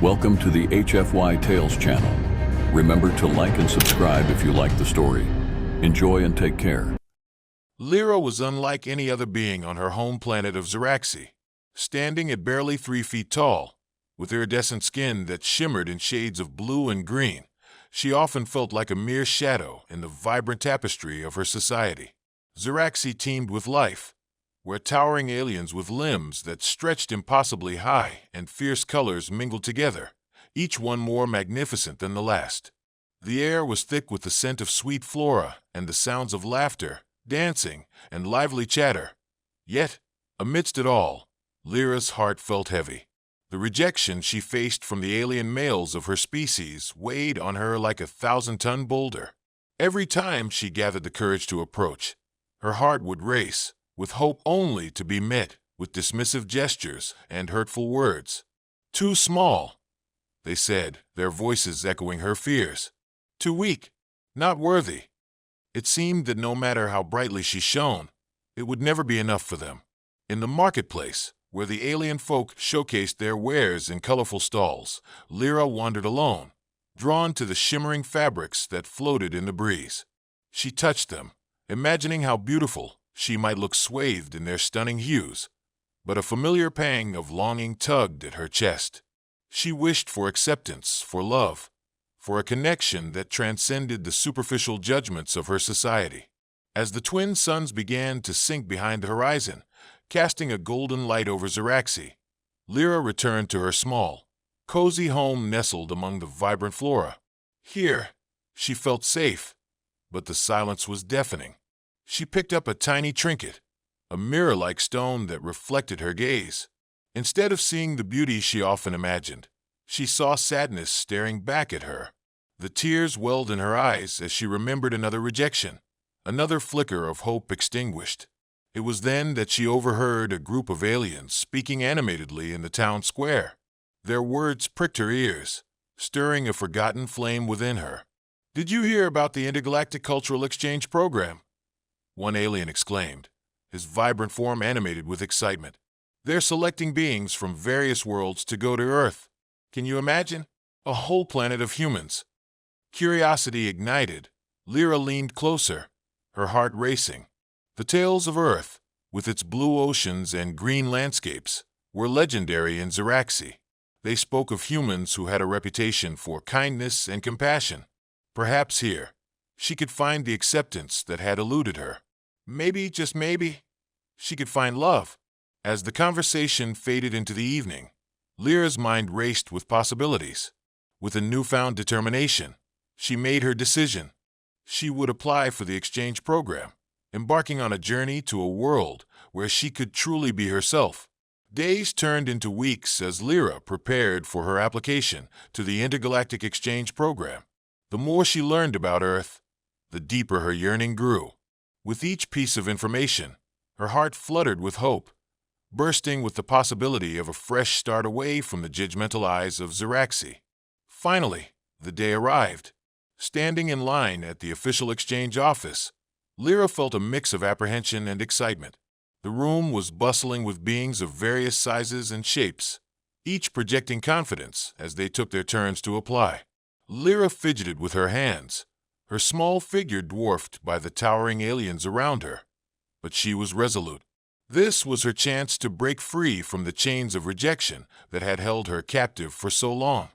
Welcome to the HFY Tales channel. Remember to like and subscribe if you like the story. Enjoy and take care. Lyra was unlike any other being on her home planet of Zeraxi. Standing at barely 3 feet tall, with iridescent skin that shimmered in shades of blue and green, she often felt like a mere shadow in the vibrant tapestry of her society. Zeraxi teemed with life, where towering aliens with limbs that stretched impossibly high and fierce colors mingled together, each one more magnificent than the last. The air was thick with the scent of sweet flora and the sounds of laughter, dancing, and lively chatter. Yet, amidst it all, Lyra's heart felt heavy. The rejection she faced from the alien males of her species weighed on her like a 1,000-ton boulder. Every time she gathered the courage to approach, her heart would race, with hope only to be met with dismissive gestures and hurtful words. Too small, they said, their voices echoing her fears. Too weak, not worthy. It seemed that no matter how brightly she shone, it would never be enough for them. In the marketplace, where the alien folk showcased their wares in colorful stalls, Lyra wandered alone, drawn to the shimmering fabrics that floated in the breeze. She touched them, imagining how beautiful she might look swathed in their stunning hues, but a familiar pang of longing tugged at her chest. She wished for acceptance, for love, for a connection that transcended the superficial judgments of her society. As the twin suns began to sink behind the horizon, casting a golden light over Zeraxi, Lyra returned to her small, cozy home nestled among the vibrant flora. Here, she felt safe, but the silence was deafening. She picked up a tiny trinket, a mirror-like stone that reflected her gaze. Instead of seeing the beauty she often imagined, she saw sadness staring back at her. The tears welled in her eyes as she remembered another rejection, another flicker of hope extinguished. It was then that she overheard a group of aliens speaking animatedly in the town square. Their words pricked her ears, stirring a forgotten flame within her. "Did you hear about the intergalactic cultural exchange program?" one alien exclaimed, his vibrant form animated with excitement. "They're selecting beings from various worlds to go to Earth. Can you imagine? A whole planet of humans." Curiosity ignited, Lyra leaned closer, her heart racing. The tales of Earth, with its blue oceans and green landscapes, were legendary in Zeraxi. They spoke of humans who had a reputation for kindness and compassion. Perhaps here, she could find the acceptance that had eluded her. Maybe, just maybe, she could find love. As the conversation faded into the evening, Lyra's mind raced with possibilities. With a newfound determination, she made her decision. She would apply for the exchange program, embarking on a journey to a world where she could truly be herself. Days turned into weeks as Lyra prepared for her application to the intergalactic exchange program. The more she learned about Earth, the deeper her yearning grew. With each piece of information, her heart fluttered with hope, bursting with the possibility of a fresh start away from the judgmental eyes of Zeraxi. Finally, the day arrived. Standing in line at the official exchange office, Lyra felt a mix of apprehension and excitement. The room was bustling with beings of various sizes and shapes, each projecting confidence as they took their turns to apply. Lyra fidgeted with her hands, her small figure dwarfed by the towering aliens around her. But she was resolute. This was her chance to break free from the chains of rejection that had held her captive for so long.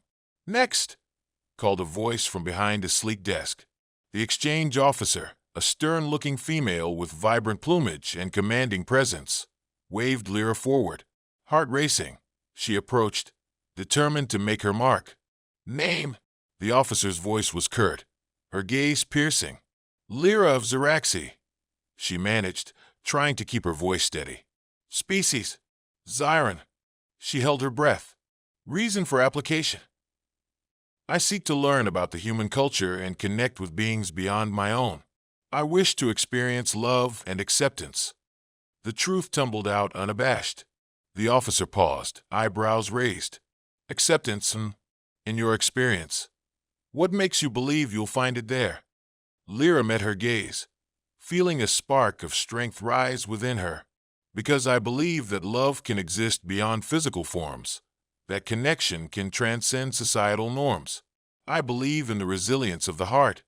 "Next!" called a voice from behind a sleek desk. The exchange officer, a stern-looking female with vibrant plumage and commanding presence, waved Lyra forward. Heart racing, she approached, determined to make her mark. "Name!" The officer's voice was curt, her gaze piercing. "Lyra of Zeraxi," she managed, trying to keep her voice steady. "Species, Zyron." She held her breath. "Reason for application: I seek to learn about the human culture and connect with beings beyond my own. I wish to experience love and acceptance." The truth tumbled out unabashed. The officer paused, eyebrows raised. "Acceptance, in your experience. What makes you believe you'll find it there?" Lyra met her gaze, feeling a spark of strength rise within her. "Because I believe that love can exist beyond physical forms. That connection can transcend societal norms. I believe in the resilience of the heart.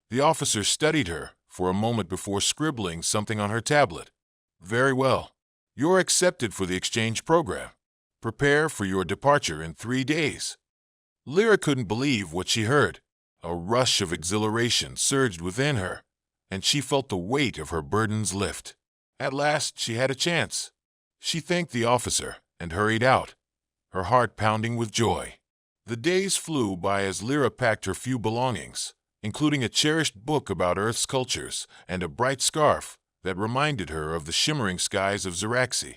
The officer studied her for a moment before scribbling something on her tablet. Very well. You're accepted for the exchange program. Prepare for your departure in 3 days. Lyra couldn't believe what she heard. A rush of exhilaration surged within her, and she felt the weight of her burdens lift. At last, she had a chance. She thanked the officer and hurried out, her heart pounding with joy. The days flew by as Lyra packed her few belongings, including a cherished book about Earth's cultures and a bright scarf that reminded her of the shimmering skies of Zeraxi.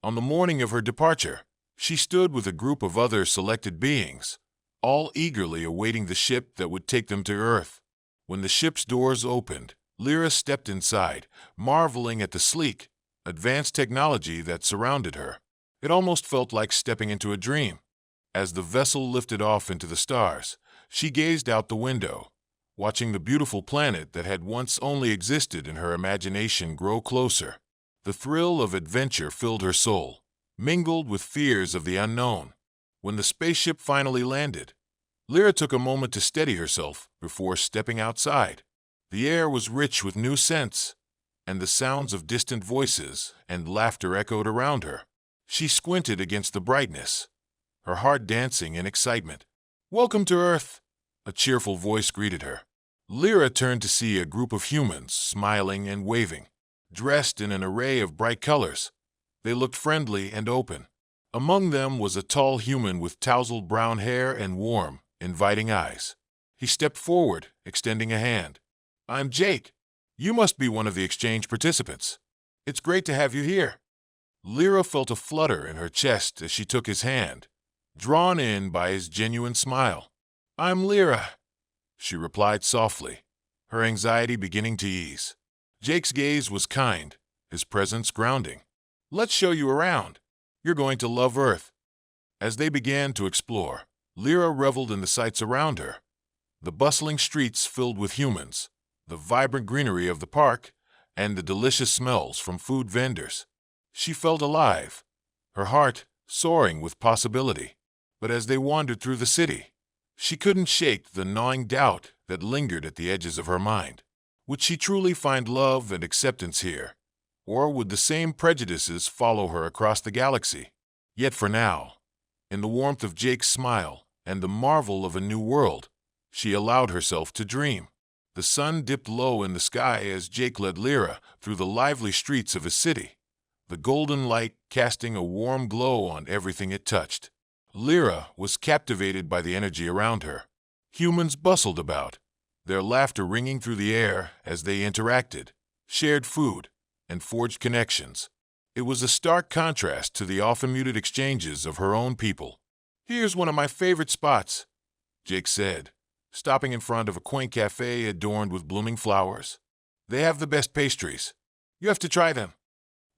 On the morning of her departure, she stood with a group of other selected beings, all eagerly awaiting the ship that would take them to Earth. When the ship's doors opened, Lyra stepped inside, marveling at the sleek, advanced technology that surrounded her. It almost felt like stepping into a dream. As the vessel lifted off into the stars, she gazed out the window, watching the beautiful planet that had once only existed in her imagination grow closer. The thrill of adventure filled her soul, mingled with fears of the unknown. When the spaceship finally landed, Lyra took a moment to steady herself before stepping outside. The air was rich with new scents, and the sounds of distant voices and laughter echoed around her. She squinted against the brightness, her heart dancing in excitement. "Welcome to Earth," a cheerful voice greeted her. Lyra turned to see a group of humans smiling and waving, dressed in an array of bright colors. They looked friendly and open. Among them was a tall human with tousled brown hair and warm, inviting eyes. He stepped forward, extending a hand. "I'm Jake. You must be one of the exchange participants. It's great to have you here." Lyra felt a flutter in her chest as she took his hand, drawn in by his genuine smile. "I'm Lyra," she replied softly, her anxiety beginning to ease. Jake's gaze was kind, his presence grounding. "Let's show you around. You're going to love Earth." As they began to explore, Lyra reveled in the sights around her. The bustling streets filled with humans, the vibrant greenery of the park, and the delicious smells from food vendors. She felt alive, her heart soaring with possibility. But as they wandered through the city, she couldn't shake the gnawing doubt that lingered at the edges of her mind. Would she truly find love and acceptance here? Or would the same prejudices follow her across the galaxy? Yet for now, in the warmth of Jake's smile and the marvel of a new world, she allowed herself to dream. The sun dipped low in the sky as Jake led Lyra through the lively streets of his city, the golden light casting a warm glow on everything it touched. Lyra was captivated by the energy around her. Humans bustled about, their laughter ringing through the air as they interacted, shared food, and forged connections. It was a stark contrast to the often muted exchanges of her own people. "Here's one of my favorite spots," Jake said, stopping in front of a quaint cafe adorned with blooming flowers. "They have the best pastries. You have to try them."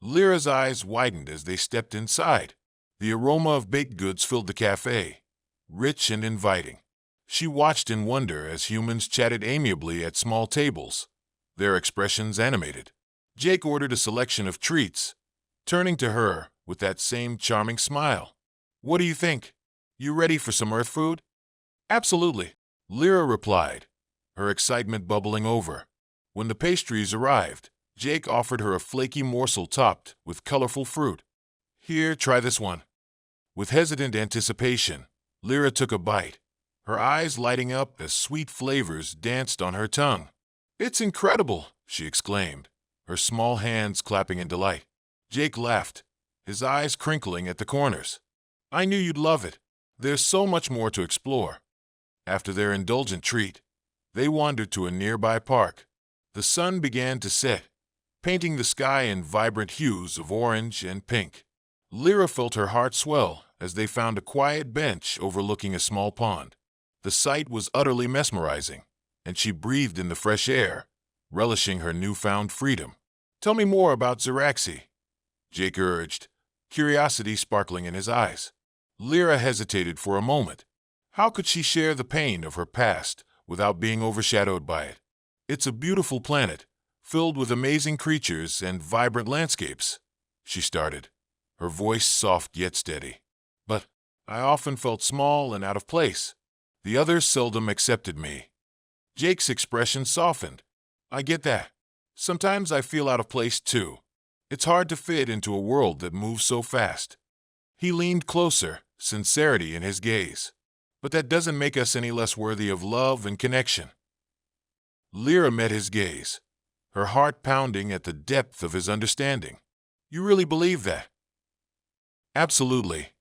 Lyra's eyes widened as they stepped inside. The aroma of baked goods filled the cafe, rich and inviting. She watched in wonder as humans chatted amiably at small tables, their expressions animated. Jake ordered a selection of treats, turning to her with that same charming smile. "What do you think? You ready for some Earth food?" "Absolutely," Lyra replied, her excitement bubbling over. When the pastries arrived, Jake offered her a flaky morsel topped with colorful fruit. "Here, try this one." With hesitant anticipation, Lyra took a bite, her eyes lighting up as sweet flavors danced on her tongue. "It's incredible," she exclaimed, her small hands clapping in delight. Jake laughed, his eyes crinkling at the corners. "I knew you'd love it. There's so much more to explore." After their indulgent treat, they wandered to a nearby park. The sun began to set, painting the sky in vibrant hues of orange and pink. Lyra felt her heart swell as they found a quiet bench overlooking a small pond. The sight was utterly mesmerizing, and she breathed in the fresh air, relishing her newfound freedom. "Tell me more about Zeraxi," Jake urged, curiosity sparkling in his eyes. Lyra hesitated for a moment. How could she share the pain of her past without being overshadowed by it? "It's a beautiful planet, filled with amazing creatures and vibrant landscapes," she started, her voice soft yet steady. "But I often felt small and out of place. The others seldom accepted me. Jake's expression softened. I get that. Sometimes I feel out of place too. It's hard to fit into a world that moves so fast. He leaned closer, sincerity in his gaze. But that doesn't make us any less worthy of love and connection. Lyra met his gaze, her heart pounding at the depth of his understanding. You really believe that? Absolutely,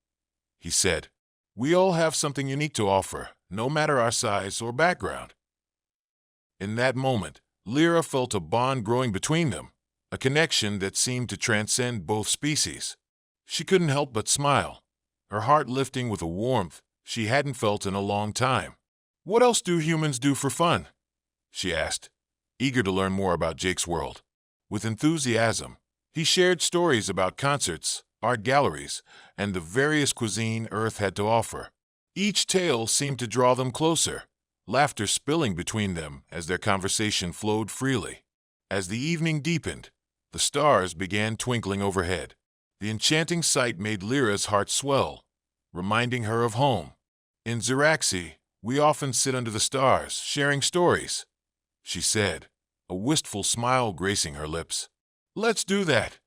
he said. We all have something unique to offer, no matter our size or background. In that moment, Lyra felt a bond growing between them, a connection that seemed to transcend both species. She couldn't help but smile, her heart lifting with a warmth she hadn't felt in a long time. What else do humans do for fun? She asked, eager to learn more about Jake's world. With enthusiasm, he shared stories about concerts, art galleries, and the various cuisine Earth had to offer. Each tale seemed to draw them closer, laughter spilling between them as their conversation flowed freely. As the evening deepened, the stars began twinkling overhead. The enchanting sight made Lyra's heart swell, reminding her of home. In Ziraxi, we often sit under the stars, sharing stories, she said, a wistful smile gracing her lips. Let's do that,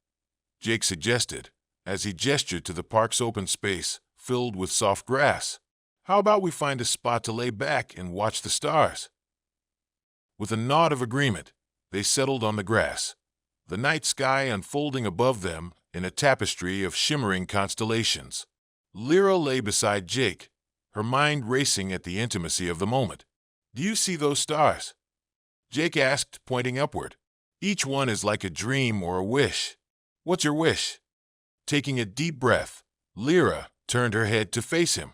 Jake suggested, as he gestured to the park's open space, filled with soft grass. How about we find a spot to lay back and watch the stars? With a nod of agreement, they settled on the grass, the night sky unfolding above them in a tapestry of shimmering constellations. Lyra lay beside Jake, her mind racing at the intimacy of the moment. Do you see those stars? Jake asked, pointing upward. Each one is like a dream or a wish. What's your wish? Taking a deep breath, Lyra turned her head to face him.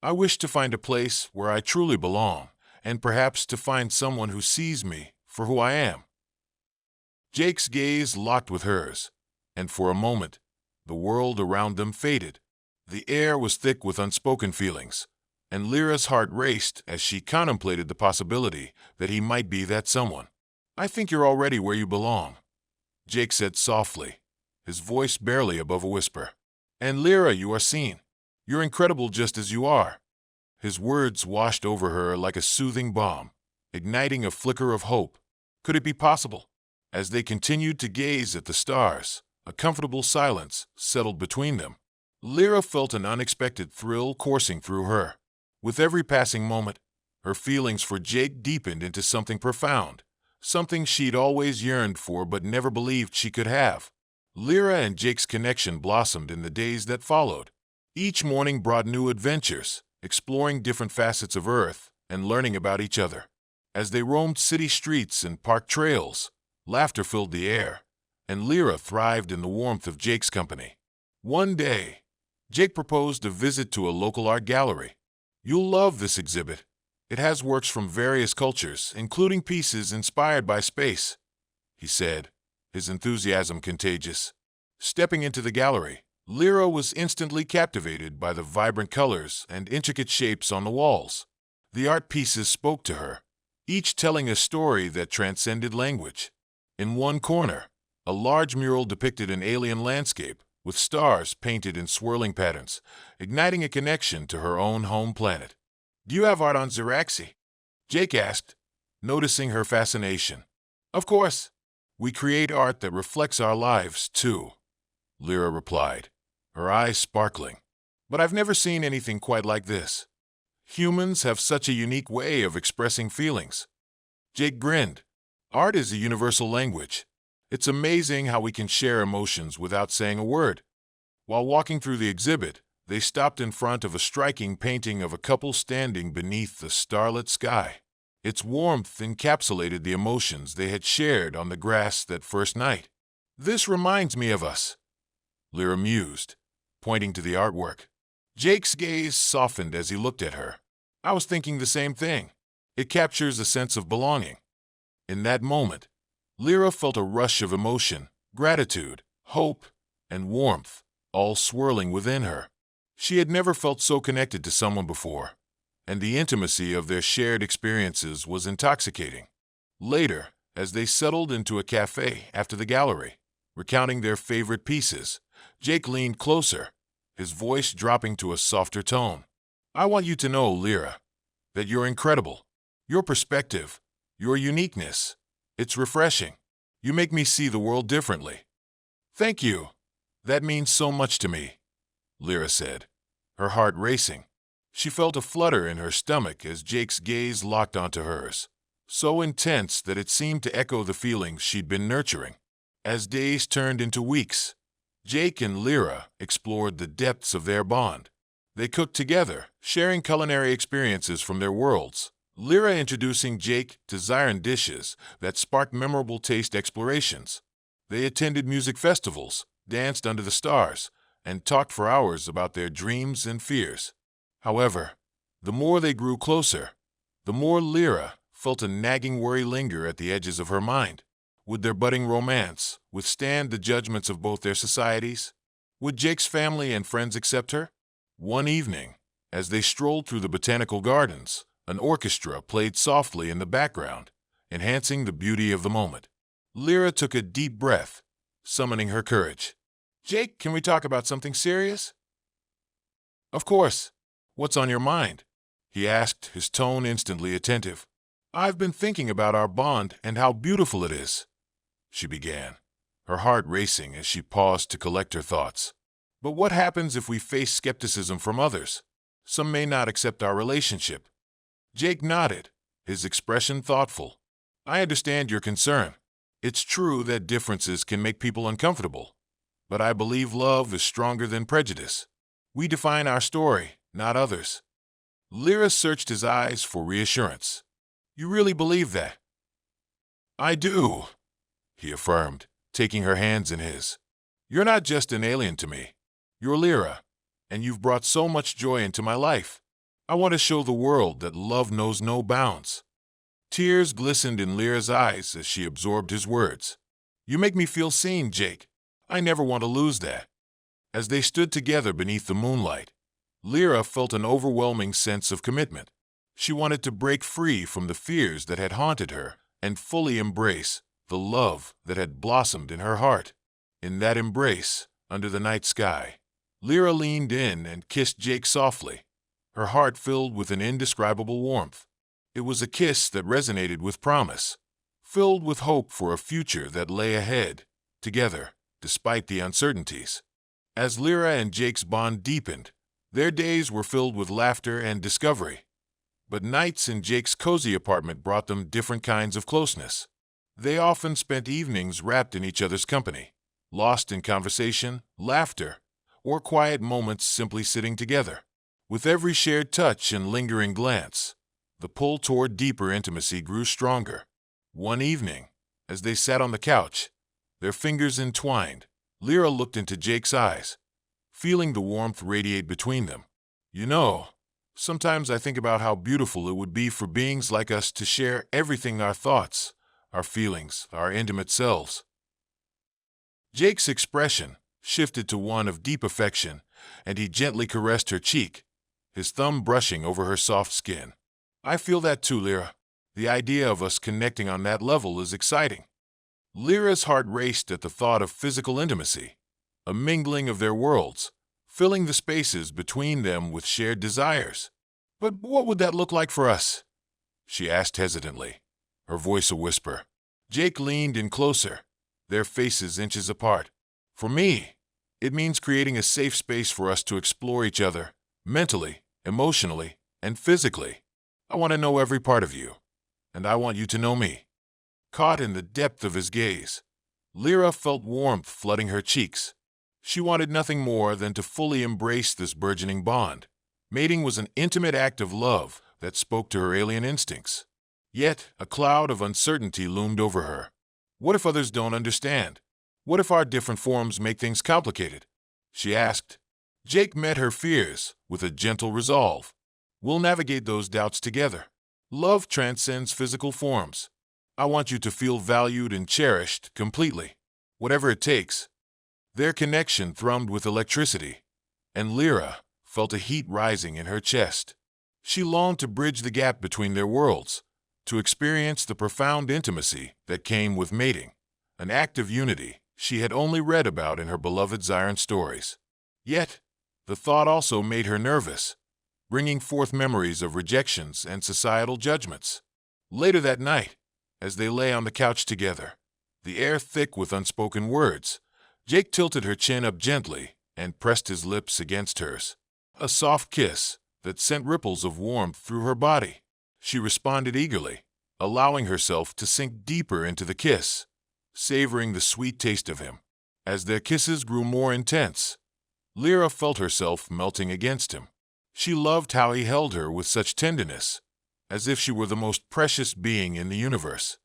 I wish to find a place where I truly belong, and perhaps to find someone who sees me for who I am. Jake's gaze locked with hers, and for a moment, the world around them faded. The air was thick with unspoken feelings, and Lyra's heart raced as she contemplated the possibility that he might be that someone. I think you're already where you belong, Jake said softly, his voice barely above a whisper. And Lyra, you are seen. You're incredible just as you are. His words washed over her like a soothing balm, igniting a flicker of hope. Could it be possible? As they continued to gaze at the stars, a comfortable silence settled between them. Lyra felt an unexpected thrill coursing through her. With every passing moment, her feelings for Jake deepened into something profound, something she'd always yearned for but never believed she could have. Lyra and Jake's connection blossomed in the days that followed. Each morning brought new adventures, exploring different facets of Earth and learning about each other. As they roamed city streets and park trails, laughter filled the air, and Lyra thrived in the warmth of Jake's company. One day, Jake proposed a visit to a local art gallery. You'll love this exhibit. It has works from various cultures, including pieces inspired by space, he said, his enthusiasm contagious. Stepping into the gallery, Lyra was instantly captivated by the vibrant colors and intricate shapes on the walls. The art pieces spoke to her, each telling a story that transcended language. In one corner, a large mural depicted an alien landscape with stars painted in swirling patterns, igniting a connection to her own home planet. Do you have art on Ziraxi? Jake asked, noticing her fascination. Of course. We create art that reflects our lives, too, Lyra replied, her eyes sparkling. But I've never seen anything quite like this. Humans have such a unique way of expressing feelings. Jake grinned. Art is a universal language. It's amazing how we can share emotions without saying a word. While walking through the exhibit, they stopped in front of a striking painting of a couple standing beneath the starlit sky. Its warmth encapsulated the emotions they had shared on the grass that first night. This reminds me of us, Lyra mused, pointing to the artwork. Jake's gaze softened as he looked at her. I was thinking the same thing. It captures a sense of belonging. In that moment, Lyra felt a rush of emotion, gratitude, hope, and warmth, all swirling within her. She had never felt so connected to someone before, and the intimacy of their shared experiences was intoxicating. Later, as they settled into a cafe after the gallery, recounting their favorite pieces, Jake leaned closer, his voice dropping to a softer tone. "I want you to know, Lyra, that you're incredible. Your perspective, your uniqueness, it's refreshing. You make me see the world differently." "Thank you. That means so much to me," Lyra said, her heart racing. She felt a flutter in her stomach as Jake's gaze locked onto hers, so intense that it seemed to echo the feelings she'd been nurturing. As days turned into weeks, Jake and Lyra explored the depths of their bond. They cooked together, sharing culinary experiences from their worlds, Lyra introducing Jake to Zyran dishes that sparked memorable taste explorations. They attended music festivals, danced under the stars, and talked for hours about their dreams and fears. However, the more they grew closer, the more Lyra felt a nagging worry linger at the edges of her mind. Would their budding romance withstand the judgments of both their societies? Would Jake's family and friends accept her? One evening, as they strolled through the botanical gardens, an orchestra played softly in the background, enhancing the beauty of the moment. Lyra took a deep breath, summoning her courage. "Jake, can we talk about something serious?" "Of course. What's on your mind?" he asked, his tone instantly attentive. "I've been thinking about our bond and how beautiful it is," she began, her heart racing as she paused to collect her thoughts. "But what happens if we face skepticism from others? Some may not accept our relationship." Jake nodded, his expression thoughtful. "I understand your concern. It's true that differences can make people uncomfortable, but I believe love is stronger than prejudice. We define our story, not others." Lyra searched his eyes for reassurance. "You really believe that?" "I do," he affirmed, taking her hands in his. "You're not just an alien to me. You're Lyra, and you've brought so much joy into my life. I want to show the world that love knows no bounds." Tears glistened in Lyra's eyes as she absorbed his words. "You make me feel seen, Jake. I never want to lose that." As they stood together beneath the moonlight, Lyra felt an overwhelming sense of commitment. She wanted to break free from the fears that had haunted her and fully embrace the love that had blossomed in her heart. In that embrace, under the night sky, Lyra leaned in and kissed Jake softly, her heart filled with an indescribable warmth. It was a kiss that resonated with promise, filled with hope for a future that lay ahead, together, despite the uncertainties. As Lyra and Jake's bond deepened, their days were filled with laughter and discovery. But nights in Jake's cozy apartment brought them different kinds of closeness. They often spent evenings wrapped in each other's company, lost in conversation, laughter, or quiet moments simply sitting together. With every shared touch and lingering glance, the pull toward deeper intimacy grew stronger. One evening, as they sat on the couch, their fingers entwined, Lyra looked into Jake's eyes, feeling the warmth radiate between them. "You know, sometimes I think about how beautiful it would be for beings like us to share everything, our thoughts, our feelings, our intimate selves." Jake's expression shifted to one of deep affection, and he gently caressed her cheek, his thumb brushing over her soft skin. "I feel that too, Lyra. The idea of us connecting on that level is exciting." Lyra's heart raced at the thought of physical intimacy, a mingling of their worlds, filling the spaces between them with shared desires. "But what would that look like for us?" she asked hesitantly, her voice a whisper. Jake leaned in closer, their faces inches apart. "For me, it means creating a safe space for us to explore each other, mentally, emotionally, and physically. I want to know every part of you, and I want you to know me." Caught in the depth of his gaze, Lyra felt warmth flooding her cheeks. She wanted nothing more than to fully embrace this burgeoning bond. Mating was an intimate act of love that spoke to her alien instincts. Yet, a cloud of uncertainty loomed over her. What if others don't understand? What if our different forms make things complicated? She asked. Jake met her fears with a gentle resolve. "We'll navigate those doubts together. Love transcends physical forms. I want you to feel valued and cherished completely, whatever it takes." Their connection thrummed with electricity, and Lyra felt a heat rising in her chest. She longed to bridge the gap between their worlds, to experience the profound intimacy that came with mating, an act of unity she had only read about in her beloved Zyran stories. Yet, The thought also made her nervous, bringing forth memories of rejections and societal judgments. Later that night, as they lay on the couch together, the air thick with unspoken words, Jake tilted her chin up gently and pressed his lips against hers. A soft kiss that sent ripples of warmth through her body. She responded eagerly, allowing herself to sink deeper into the kiss, savoring the sweet taste of him. As their kisses grew more intense, Lyra felt herself melting against him. She loved how he held her with such tenderness, as if she were the most precious being in the universe.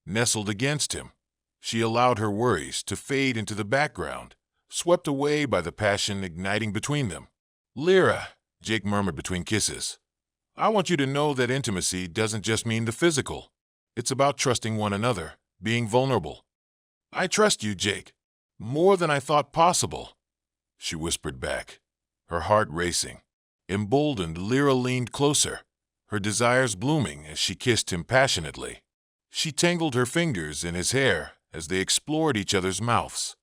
Nestled against him, she allowed her worries to fade into the background, swept away by the passion igniting between them. "Lyra," Jake murmured between kisses, "I want you to know that intimacy doesn't just mean the physical. It's about trusting one another, being vulnerable." "I trust you, Jake, more than I thought possible," she whispered back, her heart racing. Emboldened, Lyra leaned closer, her desires blooming as she kissed him passionately. She tangled her fingers in his hair as they explored each other's mouths,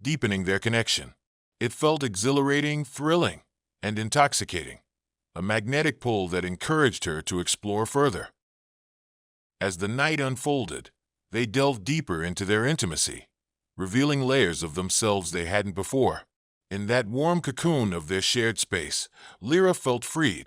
deepening their connection. It felt exhilarating, thrilling, and intoxicating, a magnetic pull that encouraged her to explore further. As the night unfolded, they delved deeper into their intimacy, revealing layers of themselves they hadn't before. In that warm cocoon of their shared space, Lyra felt free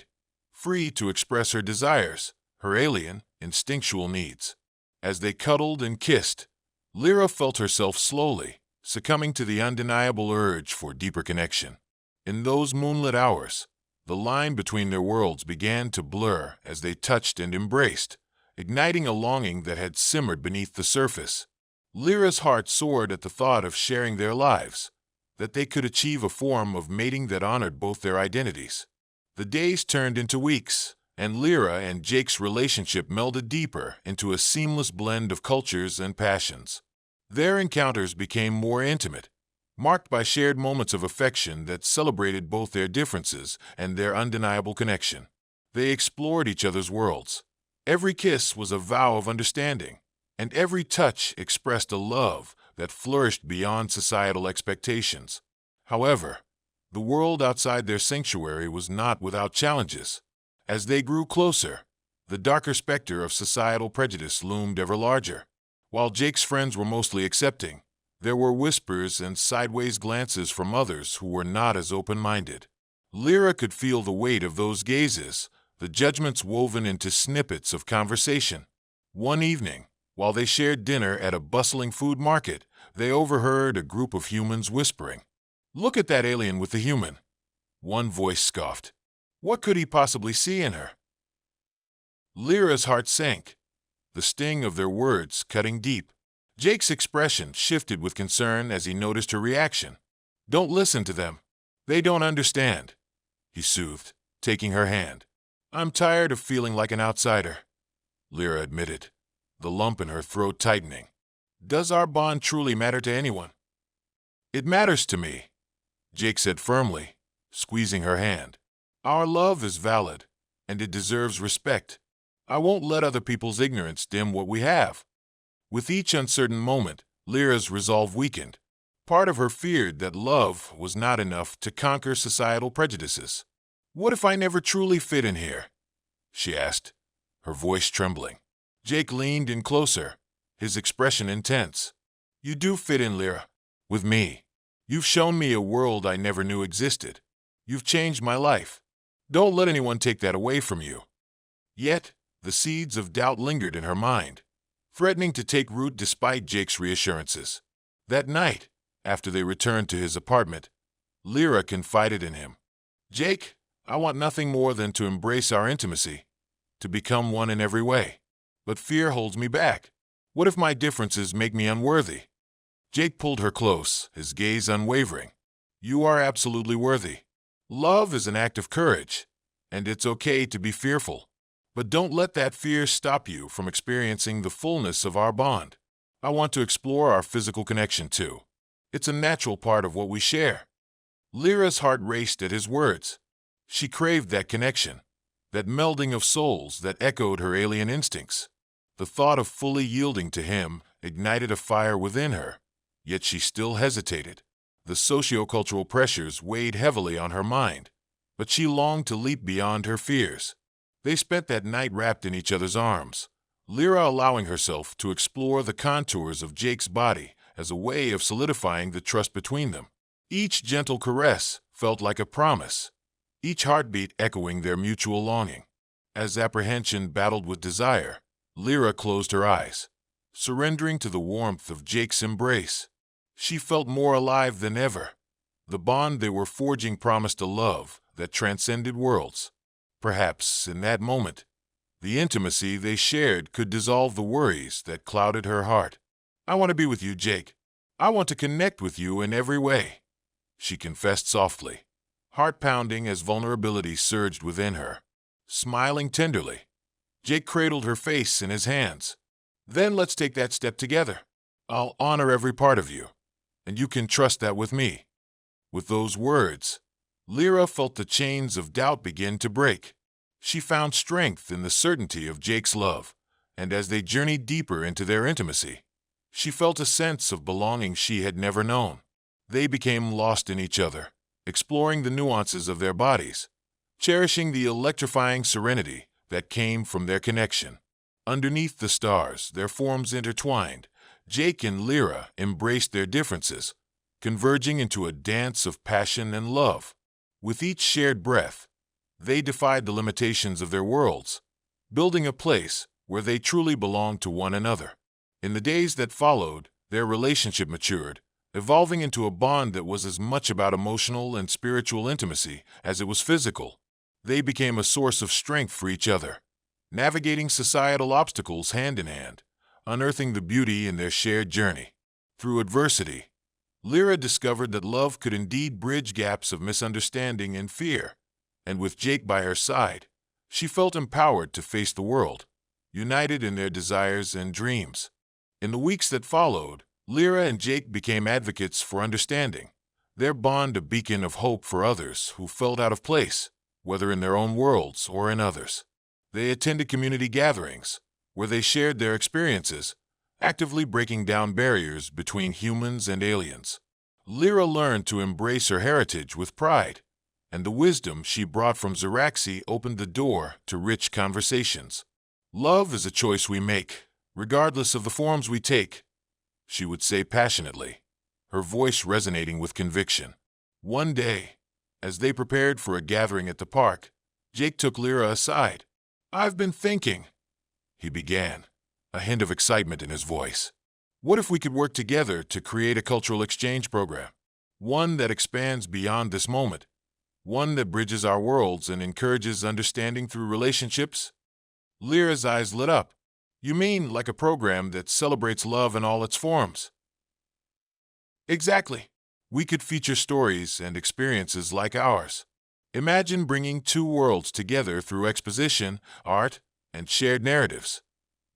to express her desires, her alien, instinctual needs. As they cuddled and kissed, Lyra felt herself slowly succumbing to the undeniable urge for deeper connection. In those moonlit hours, the line between their worlds began to blur as they touched and embraced, igniting a longing that had simmered beneath the surface. Lyra's heart soared at the thought of sharing their lives, that they could achieve a form of mating that honored both their identities. The days turned into weeks, and Lyra and Jake's relationship melded deeper into a seamless blend of cultures and passions. Their encounters became more intimate, marked by shared moments of affection that celebrated both their differences and their undeniable connection. They explored each other's worlds. Every kiss was a vow of understanding, and every touch expressed a love that flourished beyond societal expectations. However, the world outside their sanctuary was not without challenges. As they grew closer, the darker specter of societal prejudice loomed ever larger. While Jake's friends were mostly accepting, there were whispers and sideways glances from others who were not as open-minded. Lyra could feel the weight of those gazes, the judgments woven into snippets of conversation. One evening, while they shared dinner at a bustling food market, they overheard a group of humans whispering. "Look at that alien with the human," one voice scoffed. "What could he possibly see in her?" Lyra's heart sank, the sting of their words cutting deep. Jake's expression shifted with concern as he noticed her reaction. "Don't listen to them. They don't understand," he soothed, taking her hand. "I'm tired of feeling like an outsider," Lyra admitted, the lump in her throat tightening. "Does our bond truly matter to anyone?" "It matters to me," Jake said firmly, squeezing her hand. "Our love is valid, and it deserves respect. I won't let other people's ignorance dim what we have." With each uncertain moment, Lyra's resolve weakened. Part of her feared that love was not enough to conquer societal prejudices. "What if I never truly fit in here?" she asked, her voice trembling. Jake leaned in closer, his expression intense. "You do fit in, Lyra. With me. You've shown me a world I never knew existed. You've changed my life. Don't let anyone take that away from you." Yet, the seeds of doubt lingered in her mind, threatening to take root despite Jake's reassurances. That night, after they returned to his apartment, Lyra confided in him. "Jake, I want nothing more than to embrace our intimacy, to become one in every way. But fear holds me back. What if my differences make me unworthy?" Jake pulled her close, his gaze unwavering. "You are absolutely worthy. Love is an act of courage, and it's okay to be fearful. But don't let that fear stop you from experiencing the fullness of our bond. I want to explore our physical connection too. It's a natural part of what we share." Lyra's heart raced at his words. She craved that connection, that melding of souls that echoed her alien instincts. The thought of fully yielding to him ignited a fire within her, yet she still hesitated. The sociocultural pressures weighed heavily on her mind, but she longed to leap beyond her fears. They spent that night wrapped in each other's arms, Lyra allowing herself to explore the contours of Jake's body as a way of solidifying the trust between them. Each gentle caress felt like a promise, each heartbeat echoing their mutual longing. As apprehension battled with desire, Lyra closed her eyes, surrendering to the warmth of Jake's embrace. She felt more alive than ever. The bond they were forging promised a love that transcended worlds. Perhaps, in that moment, the intimacy they shared could dissolve the worries that clouded her heart. "I want to be with you, Jake. I want to connect with you in every way," she confessed softly, heart pounding as vulnerability surged within her. Smiling tenderly, Jake cradled her face in his hands. "Then let's take that step together. I'll honor every part of you, and you can trust that with me." With those words, Lyra felt the chains of doubt begin to break. She found strength in the certainty of Jake's love, and as they journeyed deeper into their intimacy, she felt a sense of belonging she had never known. They became lost in each other, exploring the nuances of their bodies, cherishing the electrifying serenity that came from their connection. Underneath the stars, their forms intertwined, Jake and Lyra embraced their differences, converging into a dance of passion and love. With each shared breath, they defied the limitations of their worlds, building a place where they truly belonged to one another. In the days that followed, their relationship matured, evolving into a bond that was as much about emotional and spiritual intimacy as it was physical. They became a source of strength for each other, navigating societal obstacles hand in hand, unearthing the beauty in their shared journey. Through adversity, Lyra discovered that love could indeed bridge gaps of misunderstanding and fear, and with Jake by her side, she felt empowered to face the world, united in their desires and dreams. In the weeks that followed, Lyra and Jake became advocates for understanding, their bond a beacon of hope for others who felt out of place, whether in their own worlds or in others. They attended community gatherings, where they shared their experiences, actively breaking down barriers between humans and aliens. Lyra learned to embrace her heritage with pride, and the wisdom she brought from Zeraxi opened the door to rich conversations. "Love is a choice we make, regardless of the forms we take," she would say passionately, her voice resonating with conviction. One day, as they prepared for a gathering at the park, Jake took Lyra aside. "I've been thinking," he began, a hint of excitement in his voice. "What if we could work together to create a cultural exchange program? One that expands beyond this moment, one that bridges our worlds and encourages understanding through relationships?" Lyra's eyes lit up. "You mean like a program that celebrates love in all its forms?" "Exactly. We could feature stories and experiences like ours. Imagine bringing two worlds together through exposition, art, and shared narratives,"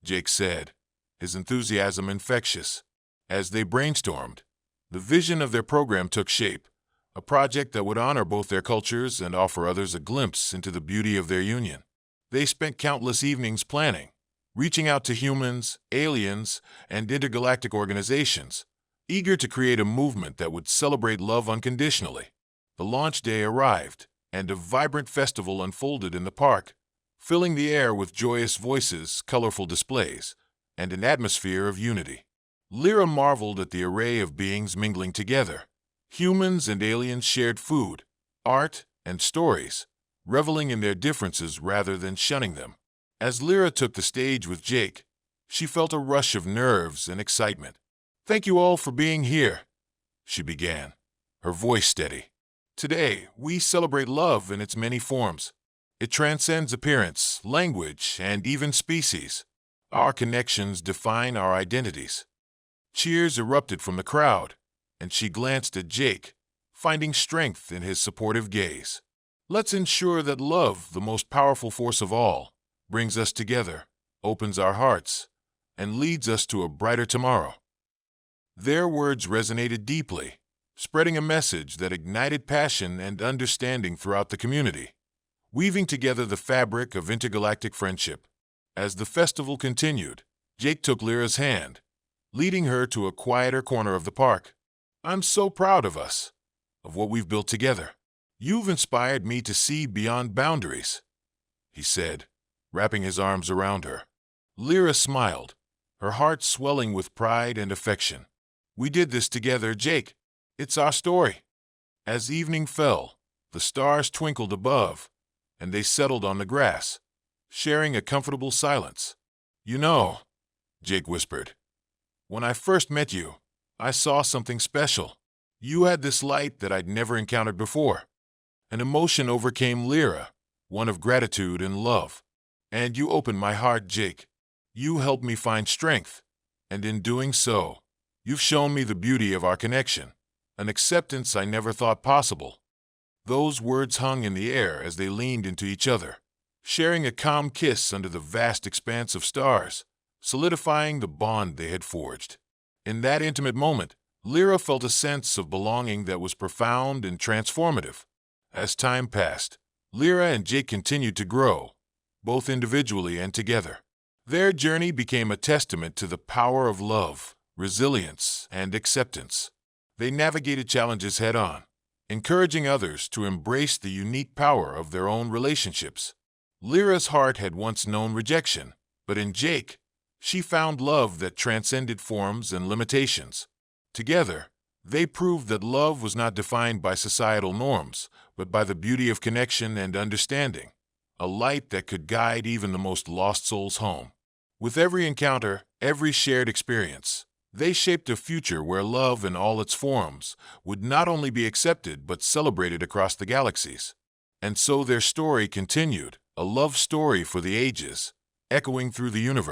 Jake said, his enthusiasm infectious. As they brainstormed, the vision of their program took shape, a project that would honor both their cultures and offer others a glimpse into the beauty of their union. They spent countless evenings planning, reaching out to humans, aliens, and intergalactic organizations, eager to create a movement that would celebrate love unconditionally. The launch day arrived, and a vibrant festival unfolded in the park, filling the air with joyous voices, colorful displays, and an atmosphere of unity. Lyra marveled at the array of beings mingling together. Humans and aliens shared food, art, and stories, reveling in their differences rather than shunning them. As Lyra took the stage with Jake, she felt a rush of nerves and excitement. "Thank you all for being here," she began, her voice steady. "Today, we celebrate love in its many forms. It transcends appearance, language, and even species. Our connections define our identities." Cheers erupted from the crowd, and she glanced at Jake, finding strength in his supportive gaze. "Let's ensure that love, the most powerful force of all, brings us together, opens our hearts, and leads us to a brighter tomorrow." Their words resonated deeply, spreading a message that ignited passion and understanding throughout the community, weaving together the fabric of intergalactic friendship. As the festival continued, Jake took Lyra's hand, leading her to a quieter corner of the park. I'm so proud of us, of what we've built together. You've inspired me to see beyond boundaries, he said, wrapping his arms around her. Lyra smiled, her heart swelling with pride and affection. We did this together, Jake. It's our story. As evening fell, the stars twinkled above, and they settled on the grass, sharing a comfortable silence. You know, Jake whispered, when I first met you, I saw something special. You had this light that I'd never encountered before. An emotion overcame Lyra, one of gratitude and love. And you opened my heart, Jake. You helped me find strength, and in doing so, you've shown me the beauty of our connection, an acceptance I never thought possible. Those words hung in the air as they leaned into each other, sharing a calm kiss under the vast expanse of stars, solidifying the bond they had forged. In that intimate moment, Lyra felt a sense of belonging that was profound and transformative. As time passed, Lyra and Jake continued to grow, both individually and together. Their journey became a testament to the power of love, resilience, and acceptance. They navigated challenges head-on, encouraging others to embrace the unique power of their own relationships. Lyra's heart had once known rejection, but in Jake, she found love that transcended forms and limitations. Together, they proved that love was not defined by societal norms, but by the beauty of connection and understanding, a light that could guide even the most lost souls home. With every encounter, every shared experience, they shaped a future where love in all its forms would not only be accepted but celebrated across the galaxies. And so their story continued, a love story for the ages, echoing through the universe.